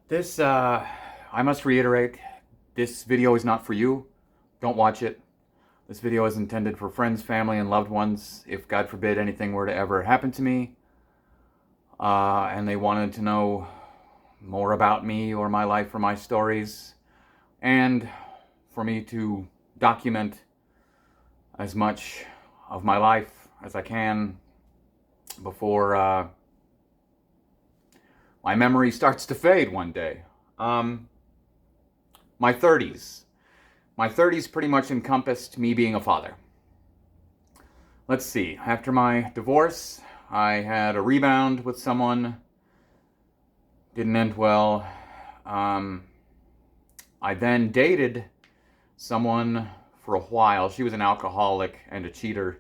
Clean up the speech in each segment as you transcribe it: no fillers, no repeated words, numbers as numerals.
I must reiterate, this video is not for you. Don't watch it. This video is intended for friends, family, and loved ones. If, God forbid, anything were to ever happen to me, and they wanted to know more about me or my life or my stories, and for me to document as much of my life as I can before my memory starts to fade one day. My 30s. My 30s pretty much encompassed me being a father. Let's see. After my divorce, I had a rebound with someone. Didn't end well. I then dated someone for a while. She was an alcoholic and a cheater.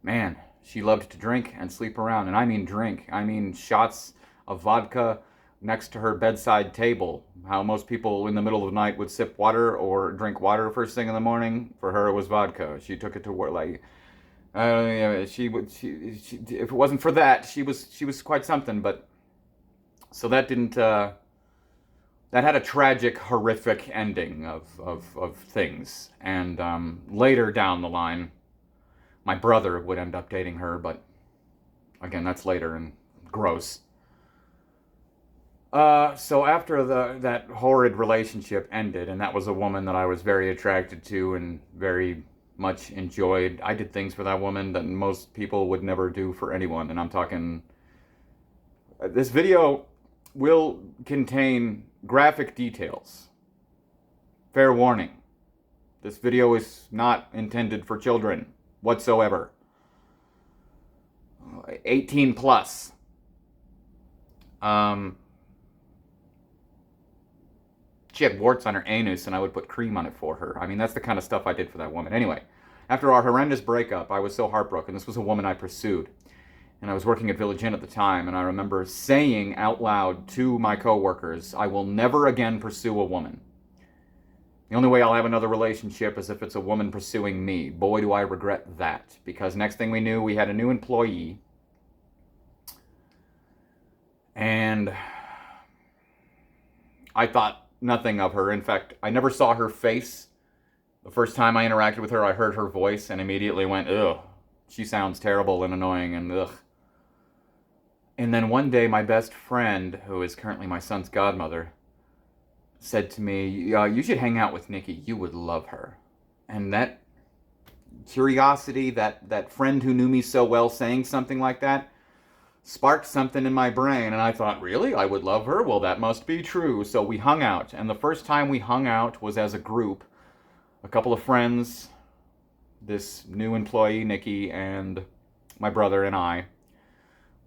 Man, she loved to drink and sleep around. And I mean drink. I mean shots of vodka next to her bedside table. How most people in the middle of the night would sip water or drink water first thing in the morning. For her, it was vodka. She took it to work like she would. If it wasn't for that, she was quite something. But so that didn't. That had a tragic, horrific ending of things. And later down the line, my brother would end up dating her. But again, that's later and gross. So after that horrid relationship ended, and that was a woman that I was very attracted to and very much enjoyed. I did things for that woman that most people would never do for anyone, and I'm talking. This video will contain graphic details. Fair warning. This video is not intended for children whatsoever. 18 plus. She had warts on her anus, and I would put cream on it for her. I mean, that's the kind of stuff I did for that woman. Anyway, after our horrendous breakup, I was so heartbroken. This was a woman I pursued. And I was working at Village Inn at the time, and I remember saying out loud to my coworkers, I will never again pursue a woman. The only way I'll have another relationship is if it's a woman pursuing me. Boy, do I regret that. Because next thing we knew, we had a new employee. And I thought nothing of her. In fact, I never saw her face. The first time I interacted with her, I heard her voice and immediately went, ugh, she sounds terrible and annoying and ugh. And then one day, my best friend, who is currently my son's godmother, said to me, you should hang out with Nikki. You would love her. And that curiosity, that friend who knew me so well saying something like that, sparked something in my brain, and I thought, really? I would love her? Well, that must be true. So we hung out, and the first time we hung out was as a group. A couple of friends, this new employee, Nikki, and my brother and I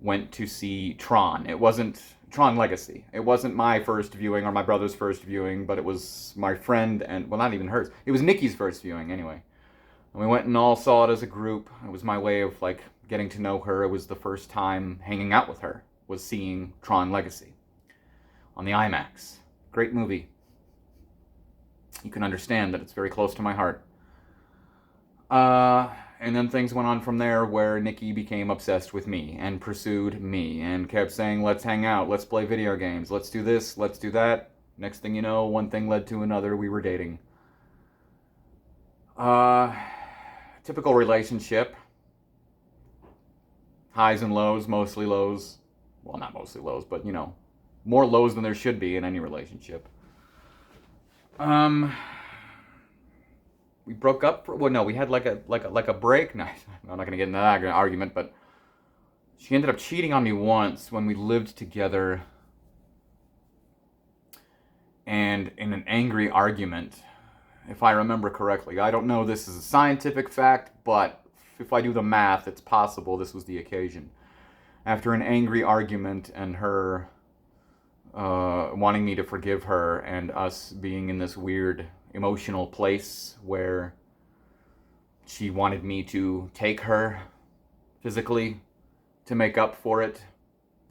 went to see Tron. It wasn't Tron Legacy. It wasn't my first viewing or my brother's first viewing, but it was my friend and, well, not even hers. It was Nikki's first viewing, anyway. And we went and all saw it as a group. It was my way of, like, getting to know her. It was the first time hanging out with her, was seeing Tron Legacy on the IMAX. Great movie. You can understand that it's very close to my heart. And then things went on from there where Nikki became obsessed with me and pursued me and kept saying, let's hang out, let's play video games, let's do this, let's do that. Next thing you know, one thing led to another. We were dating. Typical relationship. Highs and lows, mostly lows. Well, not mostly lows, but, you know, more lows than there should be in any relationship. We broke up. Well, no, we had like a break. No, I'm not gonna get into that argument, but she ended up cheating on me once when we lived together, and in an angry argument, if I remember correctly. I don't know this is a scientific fact, but if I do the math, it's possible this was the occasion. After an angry argument and her wanting me to forgive her and us being in this weird emotional place where she wanted me to take her physically to make up for it,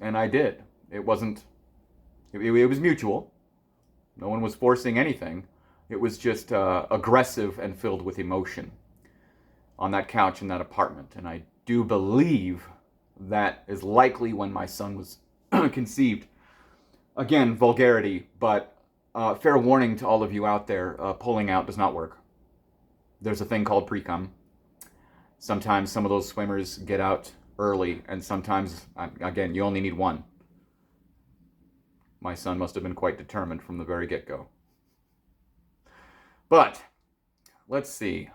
and I did. It was mutual. No one was forcing anything. It was just aggressive and filled with emotion on that couch in that apartment. And I do believe that is likely when my son was conceived. Again, vulgarity, but fair warning to all of you out there, pulling out does not work. There's a thing called pre-cum. Sometimes some of those swimmers get out early, and sometimes, again, you only need one. My son must have been quite determined from the very get-go. But, let's see.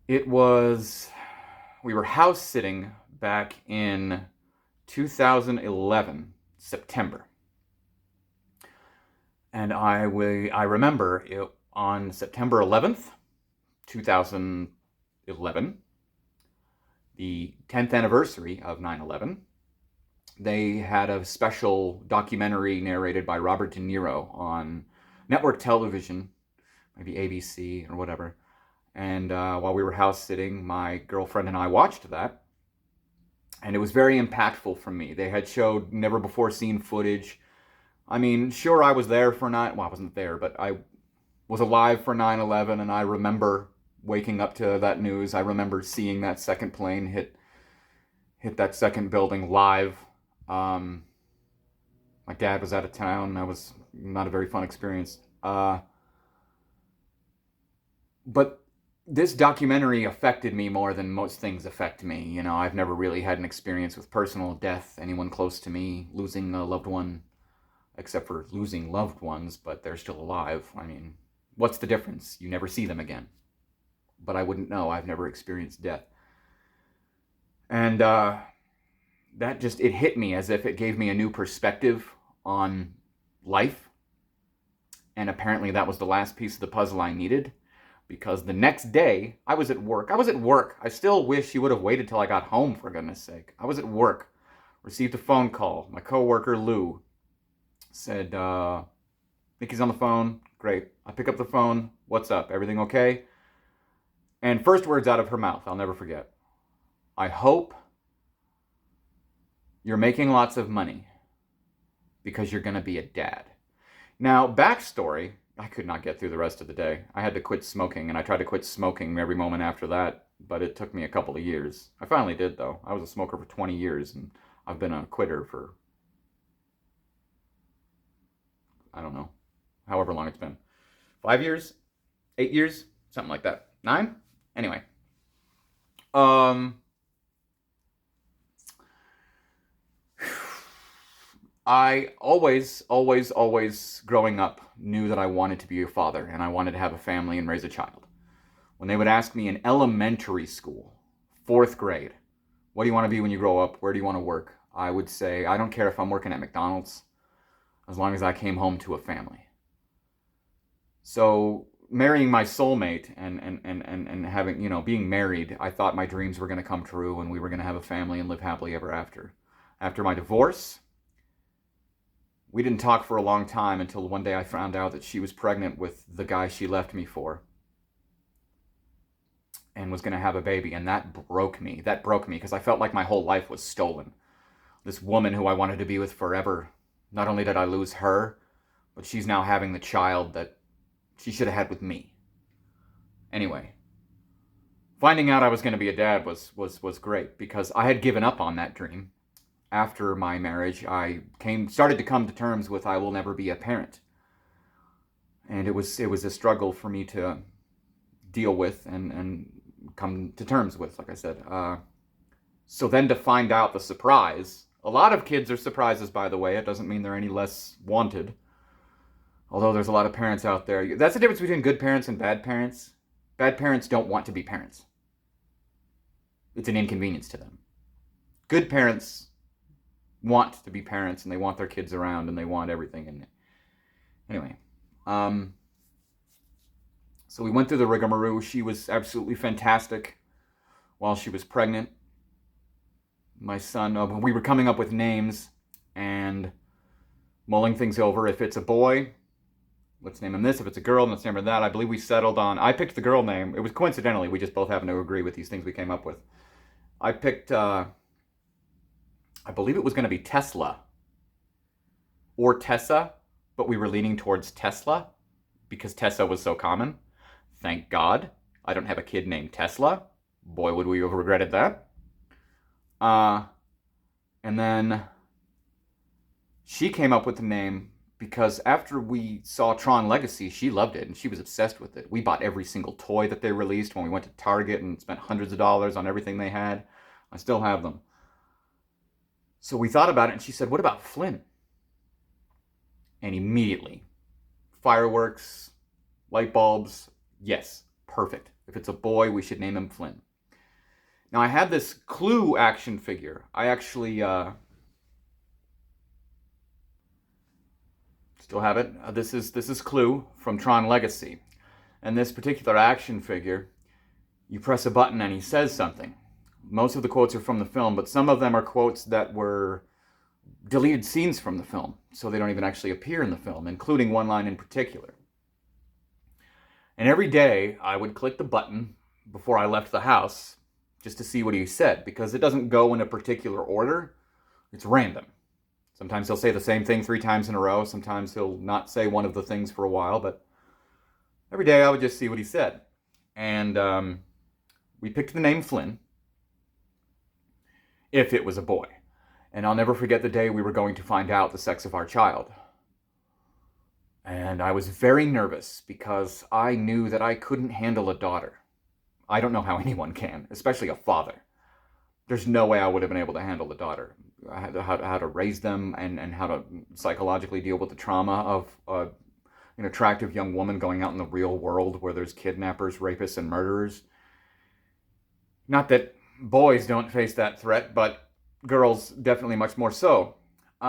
We were house sitting back in 2011, September. And I remember it on September 11th, 2011, the 10th anniversary of 9/11, they had a special documentary narrated by Robert De Niro on network television, maybe ABC or whatever. And while we were house sitting, my girlfriend and I watched that. And it was very impactful for me. They had showed never before seen footage. I mean, sure, I was there for I wasn't there, but I was alive for 9/11, and I remember waking up to that news. I remember seeing that second plane hit that second building live. My dad was out of town. That was not a very fun experience. But this documentary affected me more than most things affect me. You know, I've never really had an experience with personal death, anyone close to me, losing a loved one, except for losing loved ones, but they're still alive. I mean, what's the difference? You never see them again. But I wouldn't know. I've never experienced death. And that just, it hit me as if it gave me a new perspective on life. And apparently that was the last piece of the puzzle I needed. Because the next day, I was at work. I still wish you would have waited till I got home, for goodness sake. I was at work. Received a phone call. My coworker, Lou, said, Nikki's on the phone. Great. I pick up the phone. What's up? Everything okay? And first words out of her mouth, I'll never forget. I hope you're making lots of money because you're going to be a dad. Now, backstory, I could not get through the rest of the day. I had to quit smoking, and I tried to quit smoking every moment after that, but it took me a couple of years. I finally did, though. I was a smoker for 20 years, and I've been a quitter for, I don't know, however long it's been. 5 years? 8 years? Something like that. 9? Anyway. I always growing up knew that I wanted to be a father and I wanted to have a family and raise a child. When they would ask me in elementary school, 4th grade, what do you want to be when you grow up? Where do you want to work? I would say, I don't care if I'm working at McDonald's, as long as I came home to a family. So marrying my soulmate and having, you know, being married, I thought my dreams were going to come true and we were going to have a family and live happily ever after. After my divorce, we didn't talk for a long time until one day I found out that she was pregnant with the guy she left me for and was going to have a baby. And that broke me. That broke me because I felt like my whole life was stolen. This woman who I wanted to be with forever, not only did I lose her, but she's now having the child that she should have had with me. Anyway, finding out I was going to be a dad was great because I had given up on that dream. After my marriage, I started to come to terms with I will never be a parent. And it was a struggle for me to deal with and come to terms with, like I said. So then to find out the surprise, a lot of kids are surprises, by the way. It doesn't mean they're any less wanted. Although there's a lot of parents out there. That's the difference between good parents and bad parents. Bad parents don't want to be parents. It's an inconvenience to them. Good parents want to be parents and they want their kids around and they want everything. And anyway, so we went through the rigmarole. She was absolutely fantastic while she was pregnant. My son, we were coming up with names and mulling things over. If it's a boy, let's name him this. If it's a girl, let's name her that. I believe we settled on, I picked the girl name. It was coincidentally, we just both happened to agree with these things we came up with. I picked, I believe it was going to be Tesla or Tessa, but we were leaning towards Tesla because Tessa was so common. Thank God I don't have a kid named Tesla. Boy, would we have regretted that. And then She came up with the name because after we saw Tron Legacy, she loved it and she was obsessed with it. We bought every single toy that they released when we went to Target and spent hundreds of dollars on everything they had. I still have them. So we thought about it and she said, "What about Flynn?" And immediately, fireworks, light bulbs, yes, perfect. If it's a boy, we should name him Flynn. Now I had this Clue action figure. I actually still have it. This is Clue from Tron Legacy. And this particular action figure, you press a button and he says something. Most of the quotes are from the film, but some of them are quotes that were deleted scenes from the film, so they don't even actually appear in the film, including one line in particular. And every day I would click the button before I left the house just to see what he said, because it doesn't go in a particular order. It's random. Sometimes he'll say the same thing 3 times in a row. Sometimes he'll not say one of the things for a while, but every day I would just see what he said. And we picked the name Flynn if it was a boy. And I'll never forget the day we were going to find out the sex of our child. And I was very nervous because I knew that I couldn't handle a daughter. I don't know how anyone can, especially a father. There's no way I would have been able to handle a daughter. How to raise them and how to psychologically deal with the trauma of an attractive young woman going out in the real world where there's kidnappers, rapists, and murderers. Not that boys don't face that threat, but girls definitely much more so. So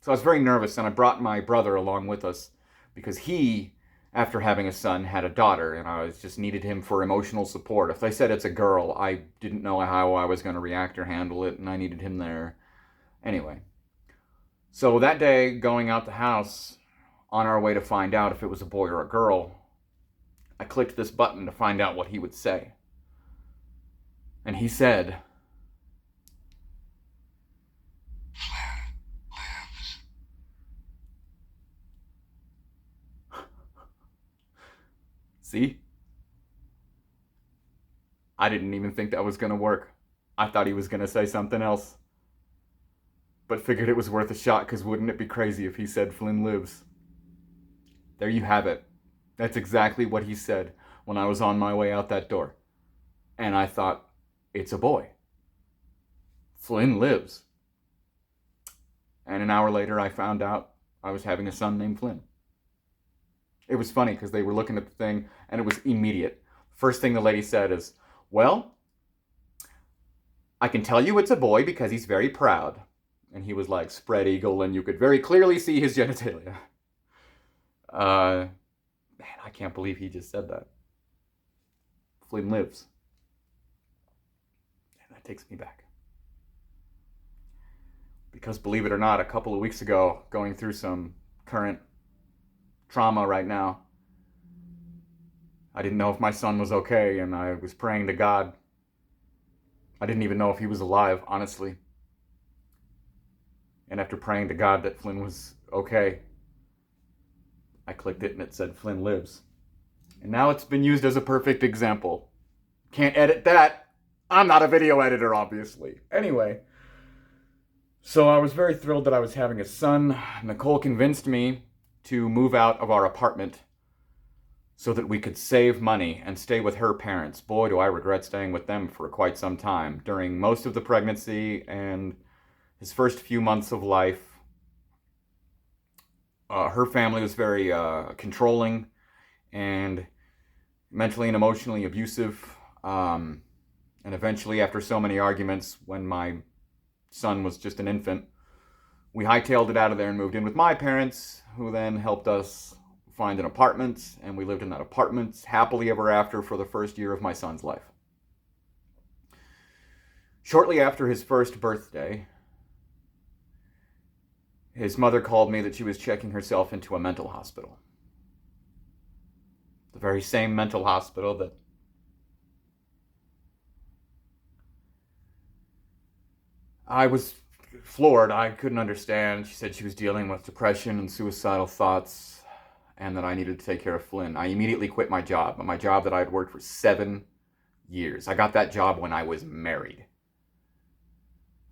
I was very nervous, and I brought my brother along with us because he, after having a son, had a daughter, and I just needed him for emotional support. If they said it's a girl, I didn't know how I was going to react or handle it, and I needed him there. Anyway, so that day, going out the house, on our way to find out if it was a boy or a girl, I clicked this button to find out what he would say. And he said, "Flynn lives." See? I didn't even think that was going to work. I thought he was going to say something else. But figured it was worth a shot, because wouldn't it be crazy if he said Flynn lives? There you have it. That's exactly what he said when I was on my way out that door. And I thought, it's a boy. Flynn lives. And an hour later, I found out I was having a son named Flynn. It was funny because they were looking at the thing and it was immediate. First thing the lady said is, "Well, I can tell you it's a boy because he's very proud." And he was like spread eagle and you could very clearly see his genitalia. Man, I can't believe he just said that. Flynn lives. And that takes me back. Because believe it or not, a couple of weeks ago, going through some current trauma right now, I didn't know if my son was okay, and I was praying to God. I didn't even know if he was alive, honestly. And after praying to God that Flynn was okay, I clicked it and it said Flynn lives. And now it's been used as a perfect example. Can't edit that. I'm not a video editor, obviously. Anyway, so I was very thrilled that I was having a son. Nicole convinced me to move out of our apartment so that we could save money and stay with her parents. Boy, do I regret staying with them for quite some time. During most of the pregnancy and his first few months of life, her family was very controlling and mentally and emotionally abusive. And eventually, after so many arguments, when my son was just an infant, we hightailed it out of there and moved in with my parents, who then helped us find an apartment, and we lived in that apartment happily ever after for the first year of my son's life. Shortly after his first birthday, his mother called me that she was checking herself into a mental hospital. The very same mental hospital that I was floored. I couldn't understand. She said she was dealing with depression and suicidal thoughts, and that I needed to take care of Flynn. I immediately quit my job that I had worked for 7 years. I got that job when I was married.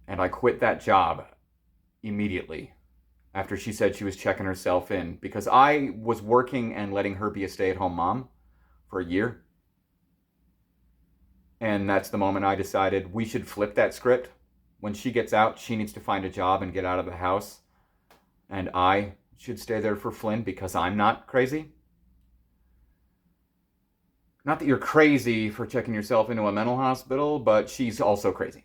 And I quit that job immediately after she said she was checking herself in, because I was working and letting her be a stay-at-home mom for a year. And that's the moment I decided we should flip that script. When she gets out, she needs to find a job and get out of the house. And I should stay there for Flynn because I'm not crazy. Not that you're crazy for checking yourself into a mental hospital, but she's also crazy.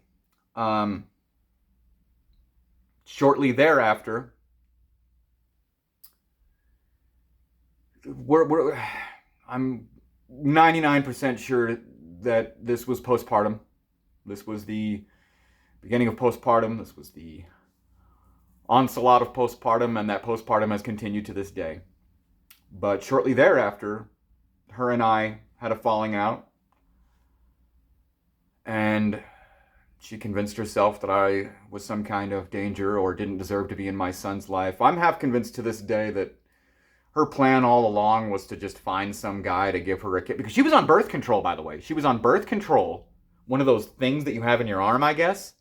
Shortly thereafter, I'm 99% sure that this was postpartum. This was the beginning of postpartum. This was the onslaught of postpartum, and that postpartum has continued to this day. But shortly thereafter, her and I had a falling out, and she convinced herself that I was some kind of danger or didn't deserve to be in my son's life. I'm half convinced to this day that her plan all along was to just find some guy to give her a kid. Because she was on birth control, by the way. She was on birth control, one of those things that you have in your arm, I guess.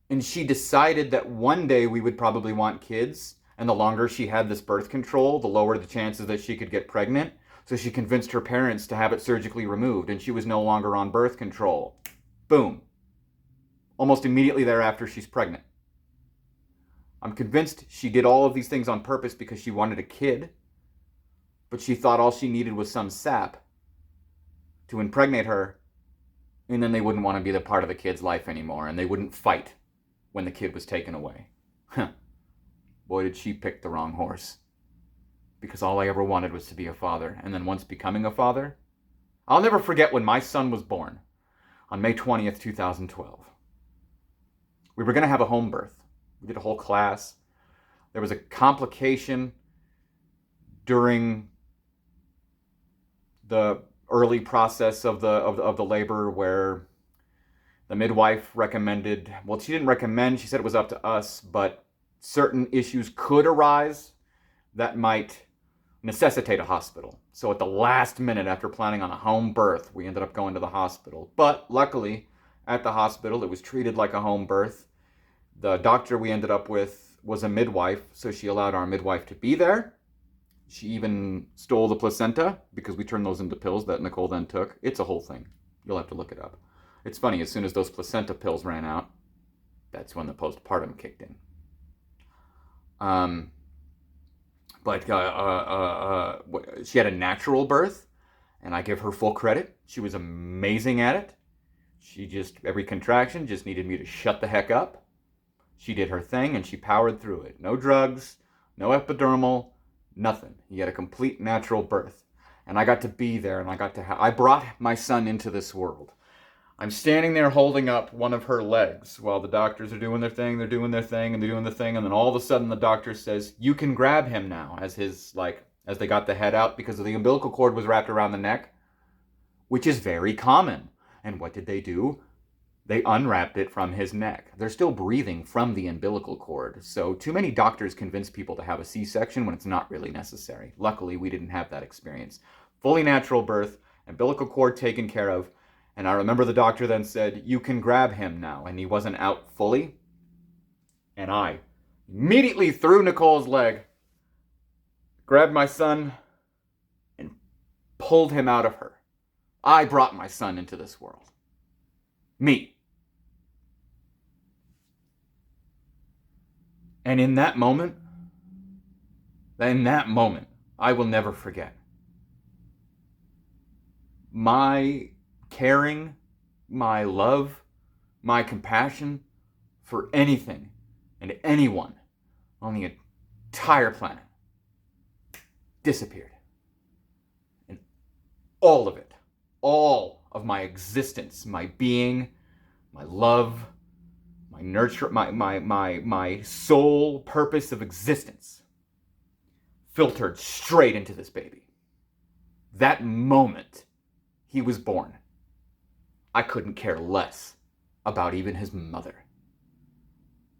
And she decided that one day we would probably want kids. And the longer she had this birth control, the lower the chances that she could get pregnant. So she convinced her parents to have it surgically removed, and she was no longer on birth control. Boom. Almost immediately thereafter, she's pregnant. I'm convinced she did all of these things on purpose because she wanted a kid, but she thought all she needed was some sap to impregnate her, and then they wouldn't want to be the part of the kid's life anymore, and they wouldn't fight when the kid was taken away. Boy, did she pick the wrong horse. Because all I ever wanted was to be a father. And then once becoming a father, I'll never forget when my son was born on May 20th, 2012. We were going to have a home birth. We did a whole class. There was a complication during the early process of the labor where the midwife recommended, well, she didn't recommend, she said it was up to us, but certain issues could arise that might necessitate a hospital. So at the last minute, after planning on a home birth, we ended up going to the hospital. But luckily, at the hospital, it was treated like a home birth. The doctor we ended up with was a midwife, so she allowed our midwife to be there. She even stole the placenta, because we turned those into pills that Nicole then took. It's a whole thing. You'll have to look it up. It's funny, as soon as those placenta pills ran out, that's when the postpartum kicked in. But she had a natural birth, and I give her full credit. She was amazing at it. She just, every contraction, just needed me to shut the heck up. She did her thing, and she powered through it. No drugs, no epidural, nothing. You had a complete natural birth. And I got to be there, and I brought my son into this world. I'm standing there holding up one of her legs while the doctors are doing their thing, and they're doing the thing, and then all of a sudden the doctor says, "You can grab him now," as they got the head out, because the umbilical cord was wrapped around the neck, which is very common. And what did they do? They unwrapped it from his neck. They're still breathing from the umbilical cord. So too many doctors convince people to have a C-section when it's not really necessary. Luckily, we didn't have that experience. Fully natural birth, umbilical cord taken care of. And I remember the doctor then said, "You can grab him now." And he wasn't out fully. And I immediately threw Nicole's leg, grabbed my son, and pulled him out of her. I brought my son into this world. Me. And in that moment, I will never forget. My caring, my love, my compassion for anything and anyone on the entire planet disappeared. And all of it, all of my existence, my being, my love, my nurture, my sole purpose of existence filtered straight into this baby. That moment he was born, I couldn't care less about even his mother.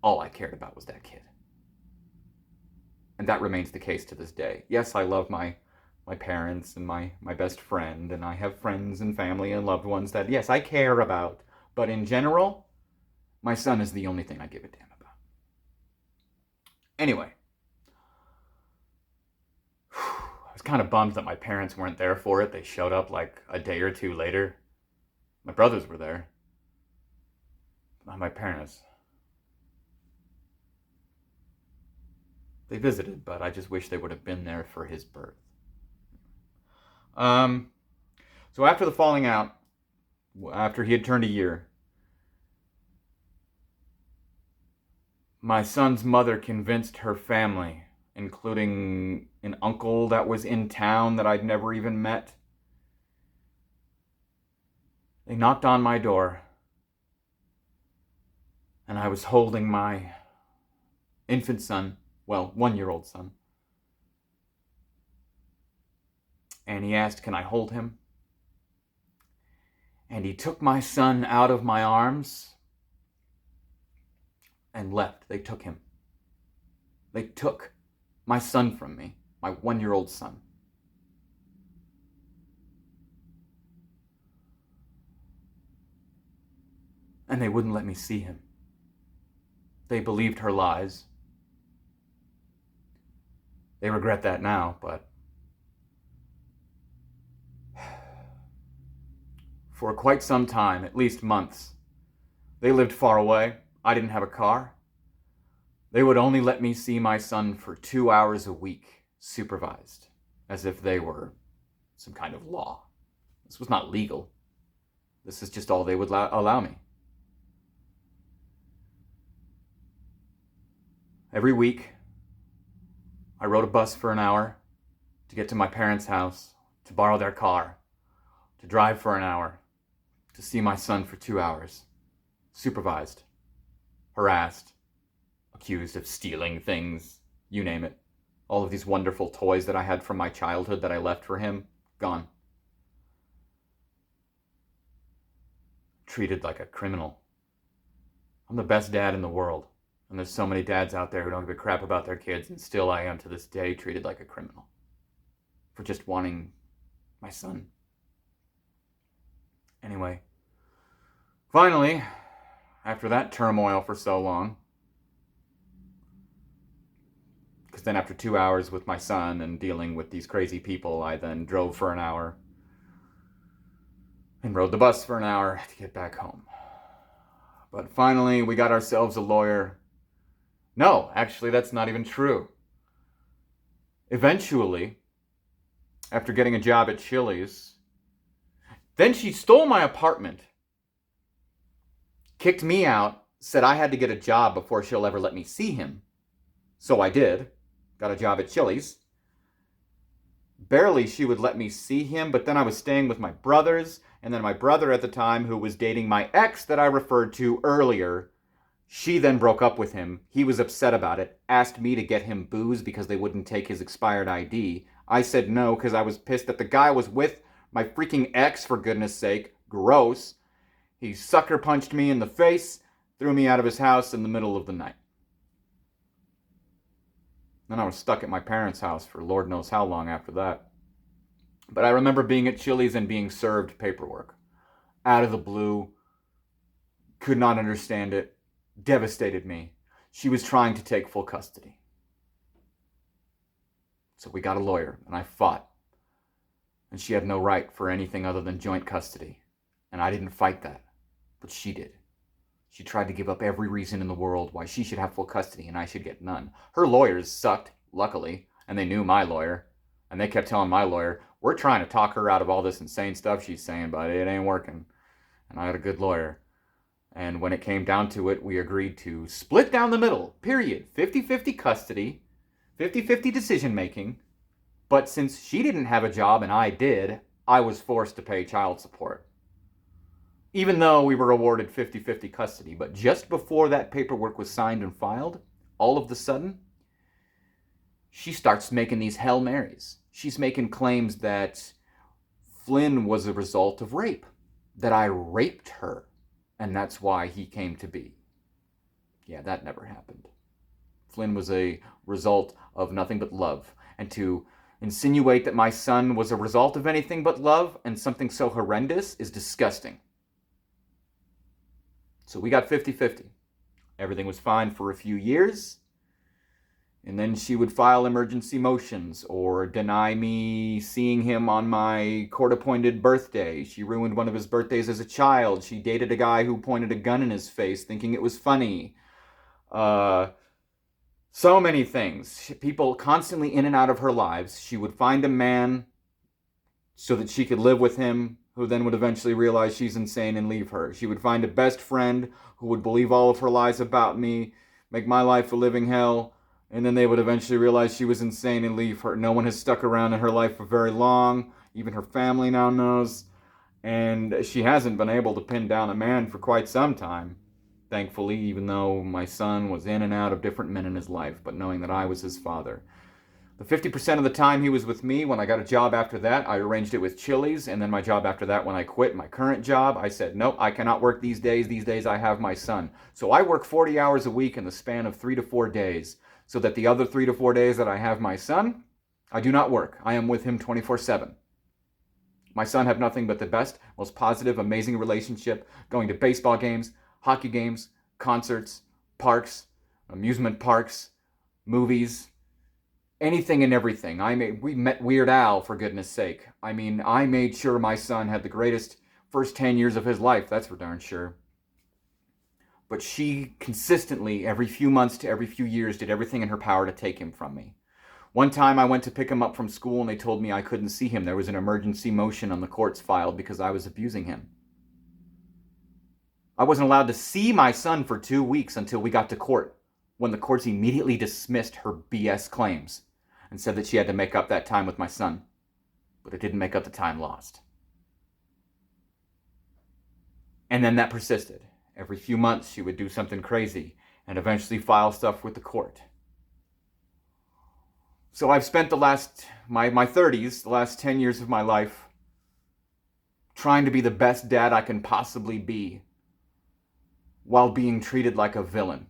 All I cared about was that kid. And that remains the case to this day. Yes, I love my parents and my best friend, and I have friends and family and loved ones that, yes, I care about. But in general, my son is the only thing I give a damn about. Anyway, I was kind of bummed that my parents weren't there for it. They showed up like a day or two later. My brothers were there. Not my parents. They visited, but I just wish they would have been there for his birth. So after the falling out, after he had turned a year, my son's mother convinced her family, including an uncle that was in town that I'd never even met. They knocked on my door, and I was holding my infant son, well, 1-year-old son. And he asked, can I hold him? And he took my son out of my arms and left. They took him. They took my son from me, my 1-year-old son. And they wouldn't let me see him. They believed her lies. They regret that now, but for quite some time, at least months, they lived far away. I didn't have a car. They would only let me see my son for 2 hours a week, supervised, as if they were some kind of law. This was not legal. This is just all they would allow me. Every week, I rode a bus for an hour to get to my parents' house, to borrow their car, to drive for an hour, to see my son for 2 hours, supervised, harassed, accused of stealing things, you name it. All of these wonderful toys that I had from my childhood that I left for him, gone. Treated like a criminal. I'm the best dad in the world, and there's so many dads out there who don't give a crap about their kids, and still I am to this day treated like a criminal for just wanting my son. Anyway, finally, after that turmoil for so long, because then after 2 hours with my son and dealing with these crazy people, I then drove for an hour and rode the bus for an hour to get back home. But finally, we got ourselves a lawyer. No, actually, that's not even true. Eventually, after getting a job at Chili's, then she stole my apartment, kicked me out, said I had to get a job before she'll ever let me see him. So I did. Got a job at Chili's. Barely she would let me see him, but then I was staying with my brothers, and then my brother at the time, who was dating my ex that I referred to earlier, she then broke up with him. He was upset about it, asked me to get him booze because they wouldn't take his expired ID. I said no because I was pissed that the guy was with my freaking ex, for goodness sake. Gross. He sucker punched me in the face, threw me out of his house in the middle of the night. Then I was stuck at my parents' house for Lord knows how long after that. But I remember being at Chili's and being served paperwork. Out of the blue. Could not understand it. Devastated me. She was trying to take full custody. So we got a lawyer, and I fought. And she had no right for anything other than joint custody. And I didn't fight that. But she did. She tried to give up every reason in the world why she should have full custody and I should get none. Her lawyers sucked, luckily, and they knew my lawyer. And they kept telling my lawyer, we're trying to talk her out of all this insane stuff she's saying, but it ain't working. And I had a good lawyer. And when it came down to it, we agreed to split down the middle, period. 50-50 custody, 50-50 decision making. But since she didn't have a job and I did, I was forced to pay child support. Even though we were awarded 50-50 custody. But just before that paperwork was signed and filed, all of a sudden, she starts making these Hail Marys. She's making claims that Flynn was a result of rape. That I raped her. And that's why he came to be. Yeah, that never happened. Flynn was a result of nothing but love. And to insinuate that my son was a result of anything but love and something so horrendous is disgusting. So we got 50-50. Everything was fine for a few years. And then she would file emergency motions or deny me seeing him on my court-appointed birthday. She ruined one of his birthdays as a child. She dated a guy who pointed a gun in his face thinking it was funny. So many things. People constantly in and out of her lives. She would find a man so that she could live with him, who then would eventually realize she's insane and leave her. She would find a best friend who would believe all of her lies about me, make my life a living hell, and then they would eventually realize she was insane and leave her. No one has stuck around in her life for very long. Even her family now knows. And she hasn't been able to pin down a man for quite some time. Thankfully, even though my son was in and out of different men in his life, but knowing that I was his father. The 50% of the time he was with me. When I got a job after that, I arranged it with Chili's. And then my job after that, when I quit my current job, I said, nope, I cannot work these days. These days I have my son. So I work 40 hours a week in the span of 3 to 4 days. So that the other 3 to 4 days that I have my son, I do not work. I am with him 24/7. My son have nothing but the best, most positive, amazing relationship, going to baseball games, hockey games, concerts, parks, amusement parks, movies, anything and everything. We met Weird Al, for goodness sake. I mean, I made sure my son had the greatest first 10 years of his life, that's for darn sure. But she consistently, every few months to every few years, did everything in her power to take him from me. One time I went to pick him up from school and they told me I couldn't see him. There was an emergency motion on the courts filed because I was abusing him. I wasn't allowed to see my son for 2 weeks until we got to court, when the courts immediately dismissed her BS claims and said that she had to make up that time with my son. But it didn't make up the time lost. And then that persisted. Every few months she would do something crazy and eventually file stuff with the court. So I've spent my 30s, the last 10 years of my life, trying to be the best dad I can possibly be while being treated like a villain.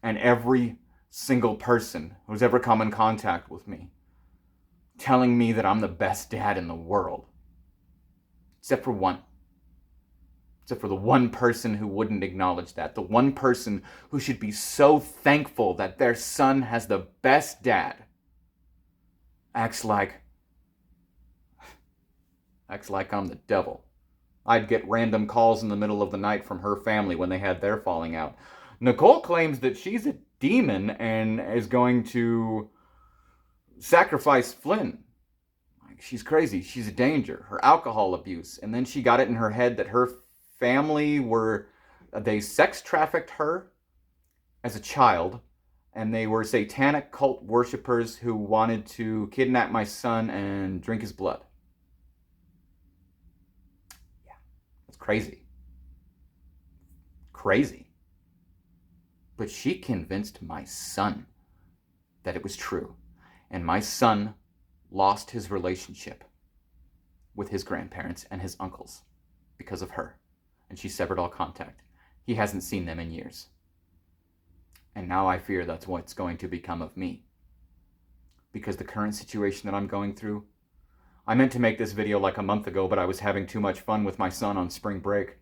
And every single person who's ever come in contact with me telling me that I'm the best dad in the world. Except for one. Except for the one person who wouldn't acknowledge that. The one person who should be so thankful that their son has the best dad. Acts like I'm the devil. I'd get random calls in the middle of the night from her family when they had their falling out. Nicole claims that she's a demon and is going to sacrifice Flynn. She's crazy. She's a danger. Her alcohol abuse. And then she got it in her head that her family they sex trafficked her as a child, and they were satanic cult worshippers who wanted to kidnap my son and drink his blood. Yeah, that's crazy. Crazy. But she convinced my son that it was true. And my son lost his relationship with his grandparents and his uncles because of her. And she severed all contact. He hasn't seen them in years. And now I fear that's what's going to become of me. Because the current situation that I'm going through, I meant to make this video like a month ago, but I was having too much fun with my son on spring break.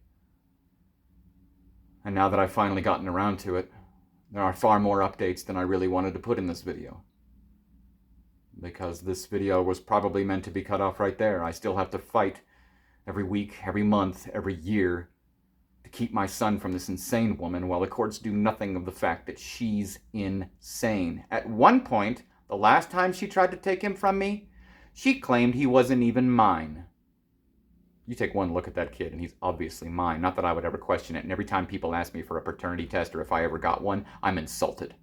And now that I've finally gotten around to it, there are far more updates than I really wanted to put in this video. Because this video was probably meant to be cut off right there. I still have to fight every week, every month, every year to keep my son from this insane woman while the courts do nothing of the fact that she's insane. At one point, the last time she tried to take him from me, she claimed he wasn't even mine. You take one look at that kid and he's obviously mine. Not that I would ever question it. And every time people ask me for a paternity test or if I ever got one, I'm insulted.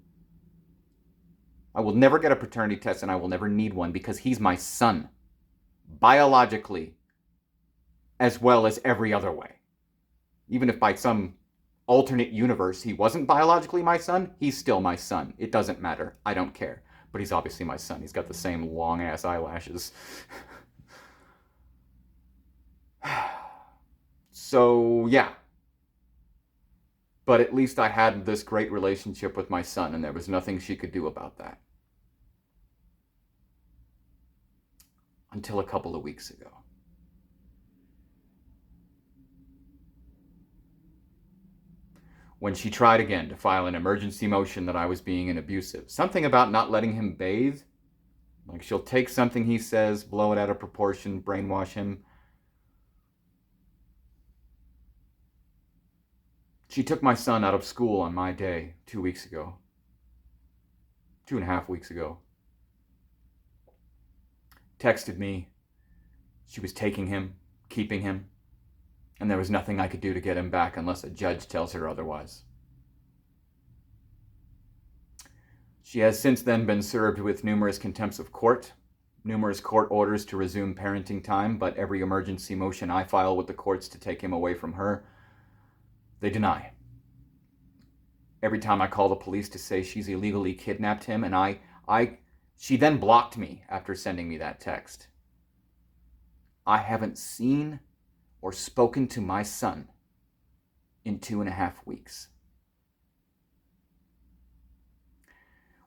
I will never get a paternity test and I will never need one because he's my son. Biologically, as well as every other way. Even if by some alternate universe he wasn't biologically my son, he's still my son. It doesn't matter. I don't care. But he's obviously my son. He's got the same long-ass eyelashes. So, yeah. But at least I had this great relationship with my son, and there was nothing she could do about that. Until a couple of weeks ago. when she tried again to file an emergency motion that I was being abusive. Something about not letting him bathe. Like she'll take something he says, blow it out of proportion, brainwash him. She took my son out of school on my day 2 weeks ago. 2.5 weeks ago. Texted me. She was taking him, keeping him, and there was nothing I could do to get him back unless a judge tells her otherwise. She has since then been served with numerous contempts of court, numerous court orders to resume parenting time, but every emergency motion I file with the courts to take him away from her, they deny. Every time I call the police to say she's illegally kidnapped him, and she then blocked me after sending me that text. I haven't seen or spoken to my son in 2.5 weeks.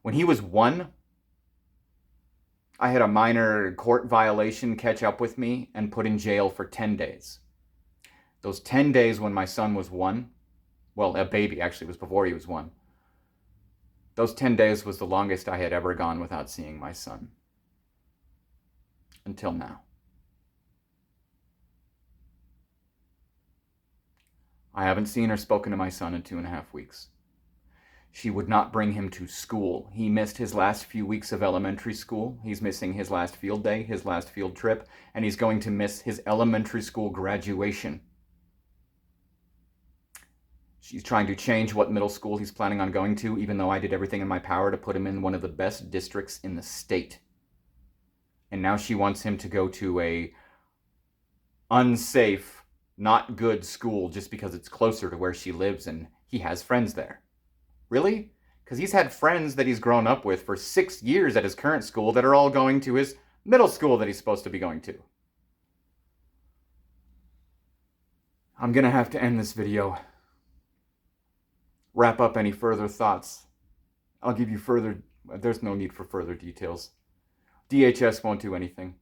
When he was 1, I had a minor court violation catch up with me and put in jail for 10 days. Those 10 days when my son was 1, well, a baby actually, was before he was 1. Those 10 days was the longest I had ever gone without seeing my son. Until now. I haven't seen or spoken to my son in 2.5 weeks. She would not bring him to school. He missed his last few weeks of elementary school. He's missing his last field day, his last field trip, and he's going to miss his elementary school graduation. She's trying to change what middle school he's planning on going to, even though I did everything in my power to put him in one of the best districts in the state. And now she wants him to go to a unsafe, not good school just because it's closer to where she lives and he has friends there. Really? Because he's had friends that he's grown up with for 6 years at his current school that are all going to his middle school that he's supposed to be going to. I'm going to have to end this video. Wrap up any further thoughts. I'll give you there's no need for further details. DHS won't do anything.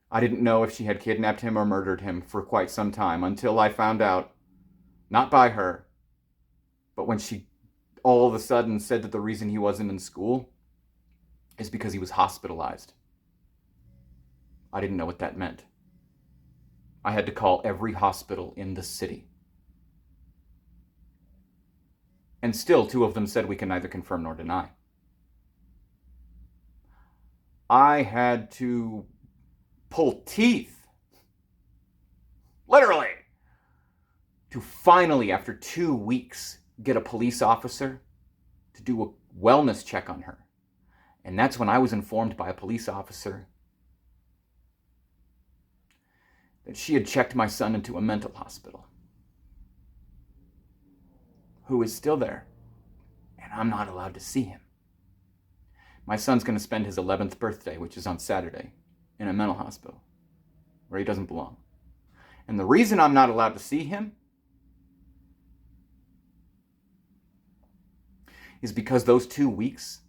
I didn't know if she had kidnapped him or murdered him for quite some time until I found out, not by her, but when she all of a sudden said that the reason he wasn't in school is because he was hospitalized. I didn't know what that meant. I had to call every hospital in the city. And still, 2 of them said we can neither confirm nor deny. I had to pull teeth, literally, to finally, after 2 weeks, get a police officer to do a wellness check on her. And that's when I was informed by a police officer that she had checked my son into a mental hospital, who is still there, and I'm not allowed to see him. My son's going to spend his 11th birthday, which is on Saturday, in a mental hospital, where he doesn't belong. And the reason I'm not allowed to see him is because those 2 weeks,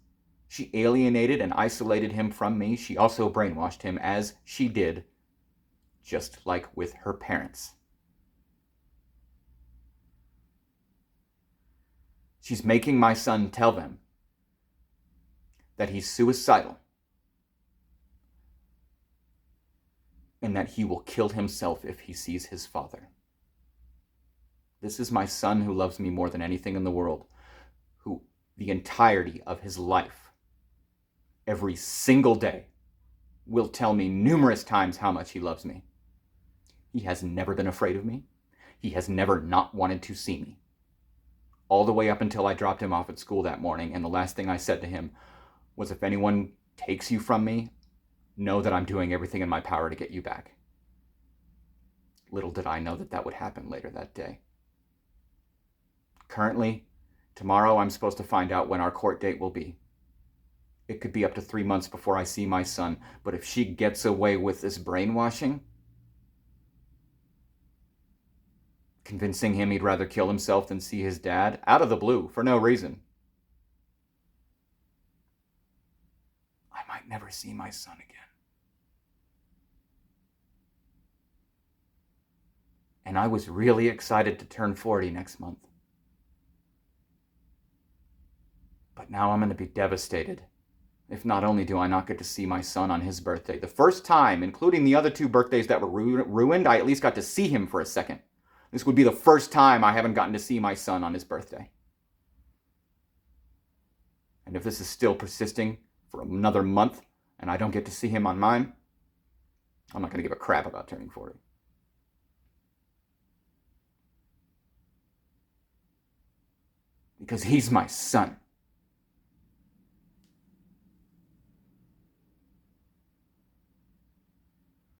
she alienated and isolated him from me. She also brainwashed him, as she did, just like with her parents. She's making my son tell them that he's suicidal and that he will kill himself if he sees his father. This is my son who loves me more than anything in the world, who the entirety of his life, every single day, will tell me numerous times how much he loves me. He has never been afraid of me. He has never not wanted to see me. All the way up until I dropped him off at school that morning, and the last thing I said to him was, if anyone takes you from me, know that I'm doing everything in my power to get you back. Little did I know that that would happen later that day. Currently, tomorrow I'm supposed to find out when our court date will be. It could be up to 3 months before I see my son, but if she gets away with this brainwashing, convincing him he'd rather kill himself than see his dad, out of the blue, for no reason, I might never see my son again. And I was really excited to turn 40 next month. But now I'm going to be devastated if not only do I not get to see my son on his birthday, the first time, including the other 2 birthdays that were ruined, I at least got to see him for a second. This would be the first time I haven't gotten to see my son on his birthday. And if this is still persisting for another month and I don't get to see him on mine, I'm not going to give a crap about turning 40. Because he's my son.